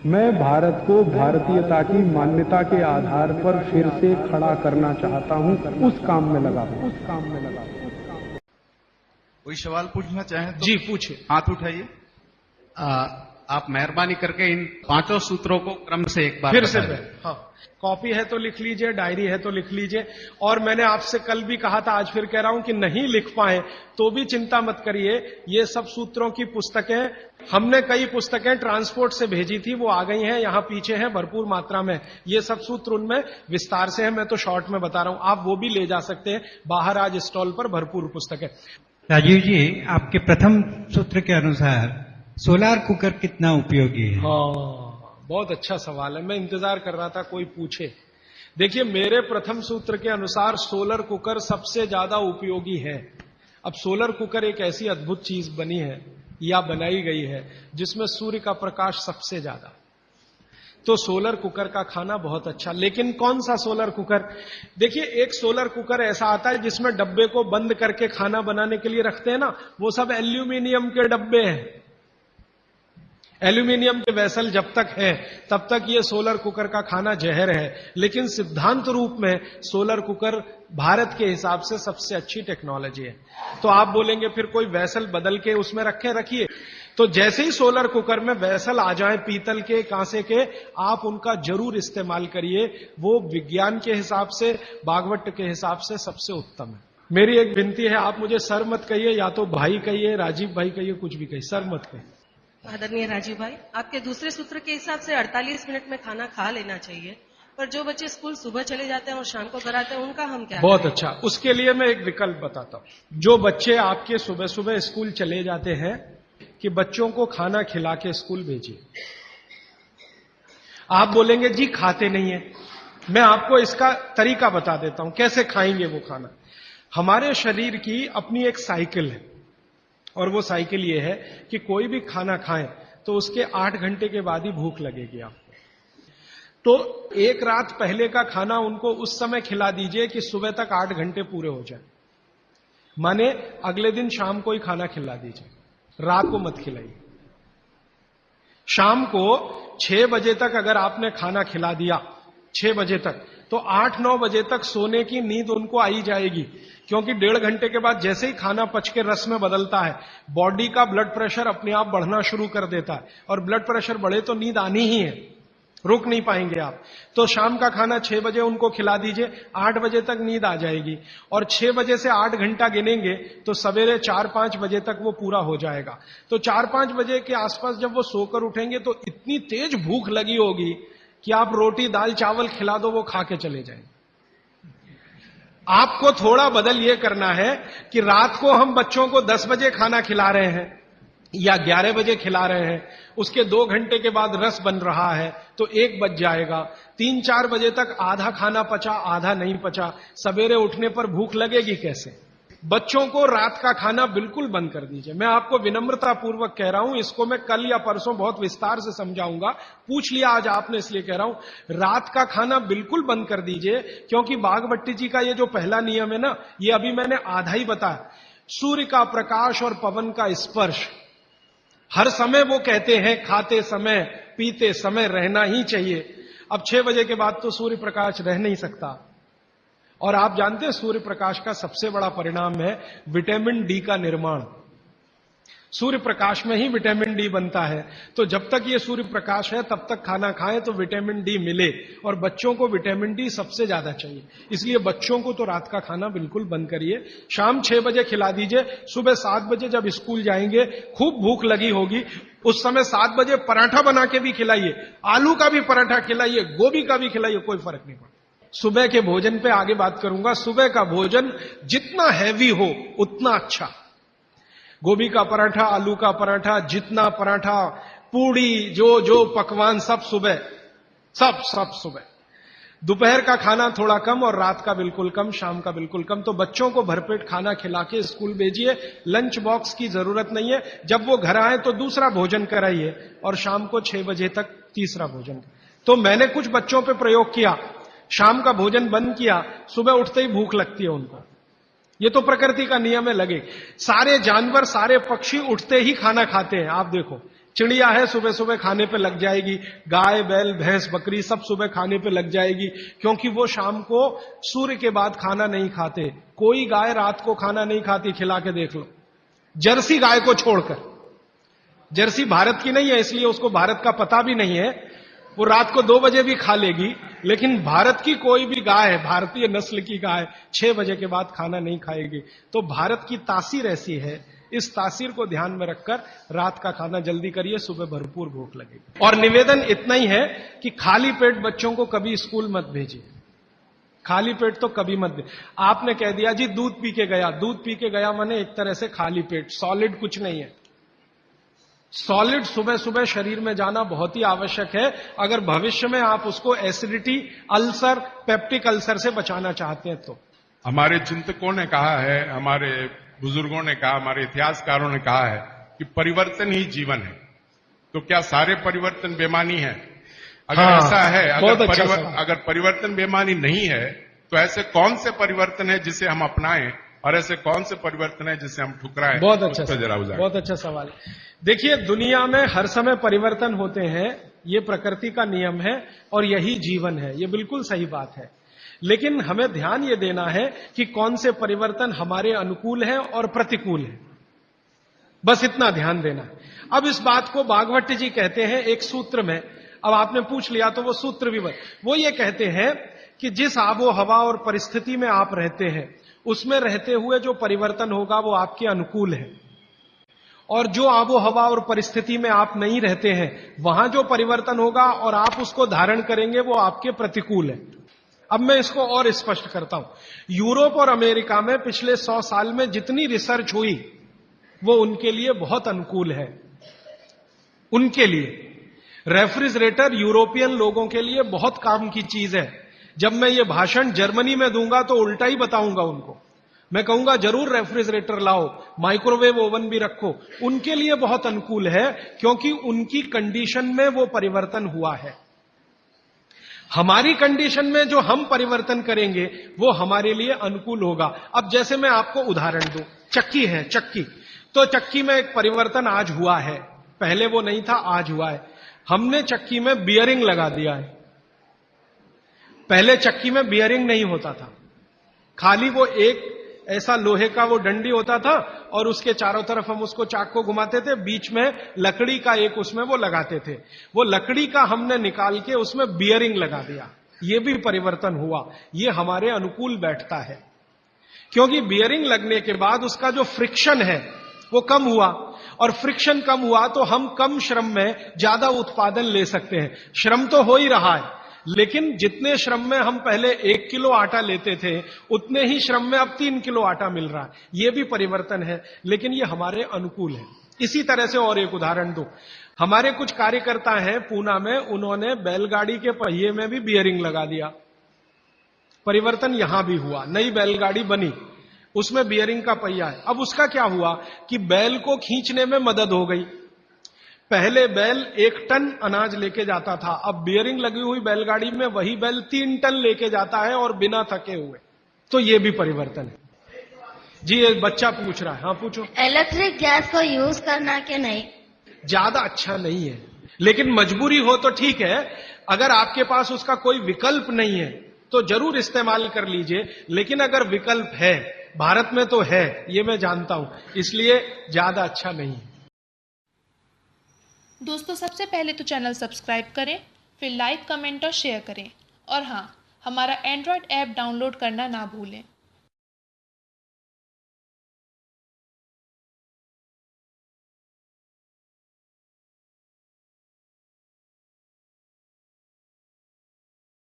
मैं भारत को भारतीयता की मान्यता के आधार पर फिर से खड़ा करना चाहता हूं, उस काम में लगा हूं। कोई सवाल पूछना चाहें तो जी पूछिए। हाथ उठाइए। आप मेहरबानी करके इन 5 सूत्रों को क्रम से एक बार फिर से बता दें। हाँ, कॉपी है तो लिख लीजिए, डायरी है तो लिख लीजिए। और मैंने आपसे कल भी कहा था, आज फिर कह रहा हूं कि नहीं लिख पाए तो भी चिंता मत करिए। ये सब सूत्रों की पुस्तकें, हमने कई पुस्तकें ट्रांसपोर्ट से भेजी थी, वो आ गई हैं, यहां पीछे हैं भरपूर मात्रा में। ये सब सूत्र उनमें विस्तार से है, मैं तो शॉर्ट में बता रहा हूं, आप वो भी ले जा सकते हैं। बाहर आज स्टॉल पर भरपूर पुस्तकें। राजीव जी, आपके प्रथम सूत्र के अनुसार सोलार कुकर कितना उपयोगी है? हाँ, बहुत अच्छा सवाल है, मैं इंतजार कर रहा था कोई पूछे। देखिए, मेरे प्रथम सूत्र के अनुसार सोलर कुकर सबसे ज्यादा उपयोगी है। अब सोलर कुकर एक ऐसी अद्भुत चीज बनी है या बनाई गई है जिसमें सूर्य का प्रकाश सबसे ज्यादा, तो सोलर कुकर का खाना बहुत अच्छा। लेकिन कौन सा सोलर कुकर? देखिए, एक सोलर कुकर ऐसा आता है जिसमें डब्बे को बंद करके खाना बनाने के लिए रखते हैं ना, वो सब एल्यूमिनियम के डब्बे हैं। एल्यूमिनियम के वेसल जब तक है तब तक ये सोलर कुकर का खाना जहर है। लेकिन सिद्धांत रूप में सोलर कुकर भारत के हिसाब से सबसे अच्छी टेक्नोलॉजी है। तो आप बोलेंगे फिर कोई वेसल बदल के उसमें रखिए। तो जैसे ही सोलर कुकर में वेसल आ जाए पीतल के, कांसे के, आप उनका जरूर इस्तेमाल करिए। वो विज्ञान के हिसाब से, भागवत के हिसाब से सबसे उत्तम है। मेरी एक विनती है, आप मुझे सर मत कहिए, या तो भाई कहिए, राजीव भाई कहिए, कुछ भी कहिए, सर मत कहिए। आदरणीय राजीव भाई, आपके दूसरे सूत्र के हिसाब से 48 मिनट में खाना खा लेना चाहिए, पर जो बच्चे स्कूल सुबह चले जाते हैं और शाम को घर आते हैं, उनका हम क्या बहुत करें? अच्छा, उसके लिए मैं एक विकल्प बताता हूं। जो बच्चे आपके सुबह सुबह स्कूल चले जाते हैं, कि बच्चों को खाना खिला के स्कूल भेजिए। आप बोलेंगे जी खाते नहीं है, मैं आपको इसका तरीका बता देता हूं कैसे खाएंगे वो खाना। हमारे शरीर की अपनी एक साइकिल है, और वो साइकिल ये है कि कोई भी खाना खाएं तो उसके 8 घंटे के बाद ही भूख लगेगी आपको। तो एक रात पहले का खाना उनको उस समय खिला दीजिए कि सुबह तक 8 घंटे पूरे हो जाए। माने अगले दिन शाम को ही खाना खिला दीजिए, रात को मत खिलाइए। शाम को 6 बजे तक अगर आपने खाना खिला दिया, 6 बजे तक, तो 8-9 बजे तक सोने की नींद उनको आई जाएगी। क्योंकि 1.5 घंटे के बाद जैसे ही खाना पच के रस में बदलता है, बॉडी का ब्लड प्रेशर अपने आप बढ़ना शुरू कर देता है, और ब्लड प्रेशर बढ़े तो नींद आनी ही है, रुक नहीं पाएंगे आप। तो शाम का खाना 6 बजे उनको खिला दीजिए, 8 बजे तक नींद आ जाएगी। और 6 बजे से 8 घंटा गिनेंगे तो सवेरे 4-5 बजे तक वो पूरा हो जाएगा। तो 4-5 बजे के आसपास जब वो सोकर उठेंगे तो इतनी तेज भूख लगी होगी कि आप रोटी दाल चावल खिला दो, वो खा के चले जाएंगे। आपको थोड़ा बदल ये करना है कि रात को हम बच्चों को 10 बजे खाना खिला रहे हैं या 11 बजे खिला रहे हैं, उसके 2 घंटे के बाद रस बन रहा है तो 1 बज जाएगा। 3-4 बजे तक आधा खाना पचा, आधा नहीं पचा, सवेरे उठने पर भूख लगेगी कैसे? बच्चों को रात का खाना बिल्कुल बंद कर दीजिए। मैं आपको विनम्रता पूर्वक कह रहा हूं, इसको मैं कल या परसों बहुत विस्तार से समझाऊंगा, पूछ लिया आज आपने इसलिए कह रहा हूं। रात का खाना बिल्कुल बंद कर दीजिए, क्योंकि बागभट्टी जी का ये जो पहला नियम है ना, ये अभी मैंने आधा ही बताया। सूर्य का प्रकाश और पवन का स्पर्श हर समय वो कहते हैं खाते समय पीते समय रहना ही चाहिए। अब 6 बजे के बाद तो सूर्य प्रकाश रह नहीं सकता। और आप जानते हैं सूर्य प्रकाश का सबसे बड़ा परिणाम है विटामिन डी का निर्माण। सूर्य प्रकाश में ही विटामिन डी बनता है। तो जब तक ये सूर्य प्रकाश है तब तक खाना खाएं तो विटामिन डी मिले, और बच्चों को विटामिन डी सबसे ज्यादा चाहिए। इसलिए बच्चों को तो रात का खाना बिल्कुल बंद करिए, शाम 6 बजे खिला दीजिए। सुबह 7 बजे जब स्कूल जाएंगे, खूब भूख लगी होगी, उस समय 7 बजे पराठा बना के भी खिलाइए, आलू का भी पराठा खिलाइए, गोभी का भी खिलाइए, कोई फर्क नहीं पड़ता। सुबह के भोजन पे आगे बात करूंगा। सुबह का भोजन जितना हैवी हो उतना अच्छा। गोभी का पराठा, आलू का पराठा, जितना पराठा, पूड़ी, जो पकवान, सब सुबह, सब सुबह। दोपहर का खाना थोड़ा कम और रात का बिल्कुल कम, शाम का बिल्कुल कम। तो बच्चों को भरपेट खाना खिला के स्कूल भेजिए। लंच बॉक्स की जरूरत नहीं है। जब वो घर आए तो दूसरा भोजन कराइए, और शाम को 6 बजे तक तीसरा भोजन। तो मैंने कुछ बच्चों पे प्रयोग किया, शाम का भोजन बंद किया, सुबह उठते ही भूख लगती है उनको। ये तो प्रकृति का नियम है, लगे। सारे जानवर, सारे पक्षी उठते ही खाना खाते हैं। आप देखो, चिड़िया है सुबह सुबह खाने पे लग जाएगी, गाय बैल भैंस बकरी सब सुबह खाने पे लग जाएगी, क्योंकि वो शाम को सूर्य के बाद खाना नहीं खाते। कोई गाय रात को खाना नहीं खाती, खिला के देख लो, जर्सी गाय को छोड़कर। जर्सी भारत की नहीं है इसलिए उसको भारत का पता भी नहीं है, वो रात को 2 बजे भी खा लेगी, लेकिन भारत की कोई भी गाय, भारतीय नस्ल की गाय 6 बजे के बाद खाना नहीं खाएगी। तो भारत की तासीर ऐसी है, इस तासीर को ध्यान में रखकर रात का खाना जल्दी करिए, सुबह भरपूर भूख लगेगी। और निवेदन इतना ही है कि खाली पेट बच्चों को कभी स्कूल मत भेजिए, खाली पेट तो कभी मत भेजिए। आपने कह दिया जी दूध पी के गया, दूध पी के गया माने एक तरह से खाली पेट, सॉलिड कुछ नहीं है। सॉलिड सुबह सुबह शरीर में जाना बहुत ही आवश्यक है, अगर भविष्य में आप उसको एसिडिटी, अल्सर, पेप्टिक अल्सर से बचाना चाहते हैं तो। हमारे चिंतकों ने कहा है, हमारे बुजुर्गों ने कहा, हमारे इतिहासकारों ने कहा है कि परिवर्तन ही जीवन है। तो क्या सारे परिवर्तन बेमानी है? अगर ऐसा है, अगर परिवर्तन बेमानी नहीं है, तो ऐसे कौन से परिवर्तन है जिसे हम अपनाएं और ऐसे कौन से परिवर्तन है जिसे हम ठुकराएं? बहुत अच्छा सवाल। देखिए, दुनिया में हर समय परिवर्तन होते हैं, ये प्रकृति का नियम है और यही जीवन है, ये बिल्कुल सही बात है। लेकिन हमें ध्यान ये देना है कि कौन से परिवर्तन हमारे अनुकूल है और प्रतिकूल है, बस इतना ध्यान देना है। अब इस बात को भागवत जी कहते हैं एक सूत्र में, अब आपने पूछ लिया तो वो सूत्र भी वो ये कहते हैं कि जिस आबो हवा और परिस्थिति में आप रहते हैं उसमें रहते हुए जो परिवर्तन होगा वो आपके अनुकूल है, और जो आबो हवा और परिस्थिति में आप नहीं रहते हैं वहां जो परिवर्तन होगा और आप उसको धारण करेंगे वो आपके प्रतिकूल है। अब मैं इसको और स्पष्ट करता हूं। यूरोप और अमेरिका में पिछले 100 साल में जितनी रिसर्च हुई वो उनके लिए बहुत अनुकूल है। उनके लिए रेफ्रिजरेटर यूरोपियन लोगों के लिए बहुत काम की चीज है। जब मैं ये भाषण जर्मनी में दूंगा तो उल्टा ही बताऊंगा उनको, मैं कहूंगा जरूर रेफ्रिजरेटर लाओ, माइक्रोवेव ओवन भी रखो। उनके लिए बहुत अनुकूल है क्योंकि उनकी कंडीशन में वो परिवर्तन हुआ है। हमारी कंडीशन में जो हम परिवर्तन करेंगे वो हमारे लिए अनुकूल होगा। अब जैसे मैं आपको उदाहरण दूं, चक्की है, चक्की, तो चक्की में एक परिवर्तन आज हुआ है, पहले वो नहीं था, आज हुआ है। हमने चक्की में बियरिंग लगा दिया है। पहले चक्की में बियरिंग नहीं होता था, खाली वो एक ऐसा लोहे का वो डंडी होता था और उसके चारों तरफ हम उसको चाक को घुमाते थे, बीच में लकड़ी का एक उसमें वो लगाते थे। वो लकड़ी का हमने निकाल के उसमें बियरिंग लगा दिया, ये भी परिवर्तन हुआ, ये हमारे अनुकूल बैठता है। क्योंकि बियरिंग लगने के बाद उसका जो फ्रिक्शन है वो कम हुआ, और फ्रिक्शन कम हुआ तो हम कम श्रम में ज्यादा उत्पादन ले सकते हैं। श्रम तो हो ही रहा है, लेकिन जितने श्रम में हम पहले 1 किलो आटा लेते थे उतने ही श्रम में अब 3 किलो आटा मिल रहा है। ये भी परिवर्तन है, लेकिन ये हमारे अनुकूल है। इसी तरह से और एक उदाहरण दूं, हमारे कुछ कार्यकर्ता हैं पूना में, उन्होंने बैलगाड़ी के पहिए में भी बियरिंग लगा दिया। परिवर्तन यहां भी हुआ, नई बैलगाड़ी बनी, उसमें बियरिंग का पहिया है। अब उसका क्या हुआ कि बैल को खींचने में मदद हो गई। पहले बैल 1 टन अनाज लेके जाता था, अब बियरिंग लगी हुई बैलगाड़ी में वही बैल 3 टन लेके जाता है और बिना थके हुए। तो ये भी परिवर्तन है। जी एक बच्चा पूछ रहा है, हाँ पूछो। इलेक्ट्रिक गैस को यूज करना कि नहीं? ज्यादा अच्छा नहीं है, लेकिन मजबूरी हो तो ठीक है। अगर आपके पास उसका कोई विकल्प नहीं है तो जरूर इस्तेमाल कर लीजिए, लेकिन अगर विकल्प है, भारत में तो है, ये मैं जानता हूं, इसलिए ज्यादा अच्छा नहीं है। दोस्तों, सबसे पहले तो चैनल सब्सक्राइब करें, फिर लाइक, कमेंट और शेयर करें, और हाँ, हमारा एंड्रॉयड ऐप डाउनलोड करना ना भूलें।